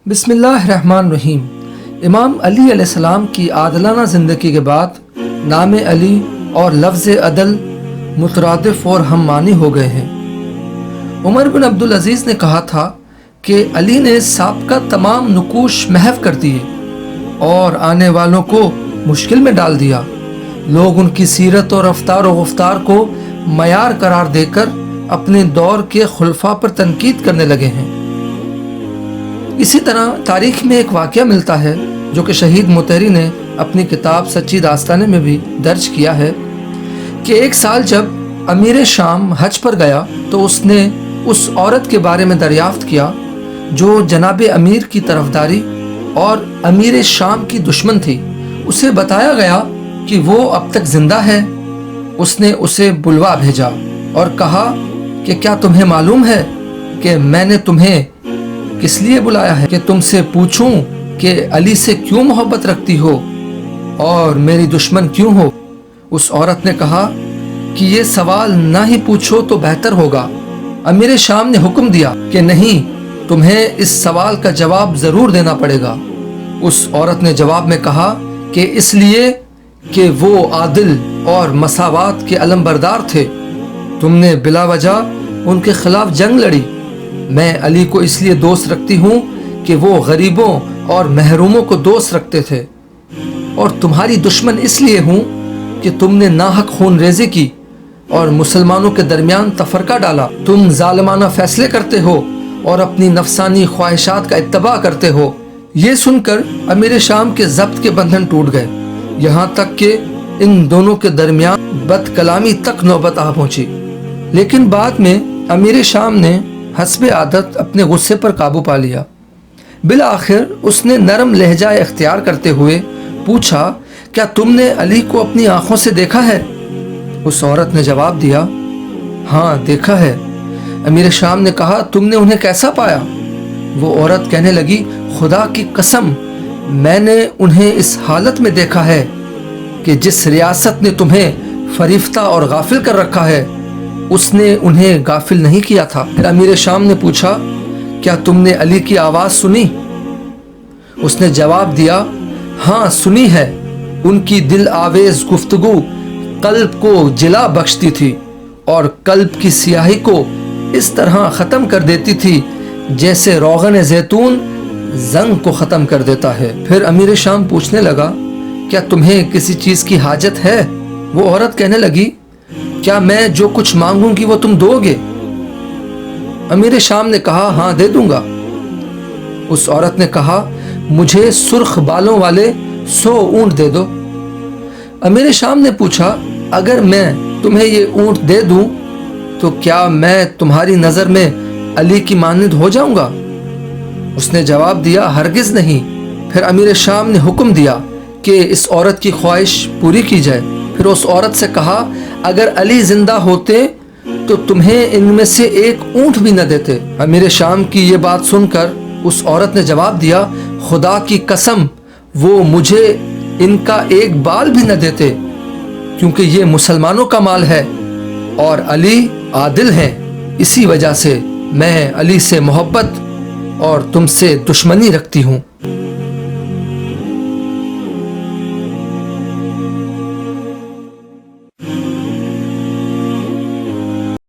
بسم اللہ الرحمن الرحیم۔ امام علی علیہ السلام کی عادلانہ زندگی کے بعد نام علی اور لفظ عدل مترادف اور ہم معنی ہو گئے ہیں۔ عمر بن عبدالعزیز نے کہا تھا کہ علی نے سابقہ تمام نقوش محو کر دیے اور آنے والوں کو مشکل میں ڈال دیا۔ لوگ ان کی سیرت اور رفتار و گفتار کو معیار قرار دے کر اپنے دور کے خلفاء پر تنقید کرنے لگے ہیں۔ اسی طرح تاریخ میں ایک واقعہ ملتا ہے جو کہ شہید مطہری نے اپنی کتاب سچی داستانے میں بھی درج کیا ہے کہ ایک سال جب امیر شام حج پر گیا تو اس نے اس عورت کے بارے میں دریافت کیا جو جناب امیر کی طرفداری اور امیر شام کی دشمن تھی۔ اسے بتایا گیا کہ وہ اب تک زندہ ہے۔ اس نے اسے بلوا بھیجا اور کہا کہ کیا تمہیں معلوم ہے کہ میں نے تمہیں کس لیے بلایا ہے؟ کہ تم سے پوچھوں کہ علی سے کیوں محبت رکھتی ہو اور میری دشمن کیوں ہو؟ اس عورت نے کہا کہ یہ سوال نہ ہی پوچھو تو بہتر ہوگا۔ امیر شام نے حکم دیا کہ نہیں، تمہیں اس سوال کا جواب ضرور دینا پڑے گا۔ اس عورت نے جواب میں کہا کہ اس لیے کہ وہ عادل اور مساوات کے علم بردار تھے۔ تم نے بلا وجہ ان کے خلاف جنگ لڑی۔ میں علی کو اس لیے دوست رکھتی ہوں کہ وہ غریبوں اور محروموں کو دوست رکھتے تھے، اور تمہاری دشمن اس لیے ہوں کہ تم نے ناحق خون ریزی کی اور مسلمانوں کے درمیان تفرقہ ڈالا۔ تم ظالمانہ فیصلے کرتے ہو اور اپنی نفسانی خواہشات کا اتباع کرتے ہو۔ یہ سن کر امیر شام کے ضبط کے بندھن ٹوٹ گئے، یہاں تک کہ ان دونوں کے درمیان بد کلامی تک نوبت آ پہنچی۔ لیکن بعد میں امیر شام نے حسب عادت اپنے غصے پر قابو پا لیا۔ بالآخر اس نے نرم لہجہ اختیار کرتے ہوئے پوچھا، کیا تم نے علی کو اپنی آنکھوں سے دیکھا ہے؟ اس عورت نے جواب دیا، ہاں دیکھا ہے۔ امیر شام نے کہا، تم نے انہیں کیسا پایا؟ وہ عورت کہنے لگی، خدا کی قسم میں نے انہیں اس حالت میں دیکھا ہے کہ جس ریاست نے تمہیں فریفتہ اور غافل کر رکھا ہے اس نے انہیں غافل نہیں کیا تھا۔ پھر امیر شام نے پوچھا، کیا تم نے علی کی آواز سنی؟ اس نے جواب دیا، ہاں سنی ہے۔ ان کی دل آویز گفتگو قلب کو جلا بخشتی تھی اور قلب کی سیاہی کو اس طرح ختم کر دیتی تھی جیسے روغن زیتون زنگ کو ختم کر دیتا ہے۔ پھر امیر شام پوچھنے لگا، کیا تمہیں کسی چیز کی حاجت ہے؟ وہ عورت کہنے لگی، کیا میں جو کچھ مانگوں گی وہ تم دو گے؟ امیر شام نے کہا، ہاں دے دوں گا۔ اس عورت نے کہا، مجھے سرخ بالوں والے 100 اونٹ دے دو۔ امیر شام نے پوچھا، اگر میں تمہیں یہ اونٹ دے دوں تو کیا میں تمہاری نظر میں علی کی مانند ہو جاؤں گا؟ اس نے جواب دیا، ہرگز نہیں۔ پھر امیر شام نے حکم دیا کہ اس عورت کی خواہش پوری کی جائے۔ پھر اس عورت سے کہا، اگر علی زندہ ہوتے تو تمہیں ان میں سے ایک اونٹ بھی نہ دیتے۔ امیر شام کی یہ بات سن کر اس عورت نے جواب دیا، خدا کی قسم وہ مجھے ان کا ایک بال بھی نہ دیتے، کیونکہ یہ مسلمانوں کا مال ہے اور علی عادل ہیں، اسی وجہ سے میں علی سے محبت اور تم سے دشمنی رکھتی ہوں۔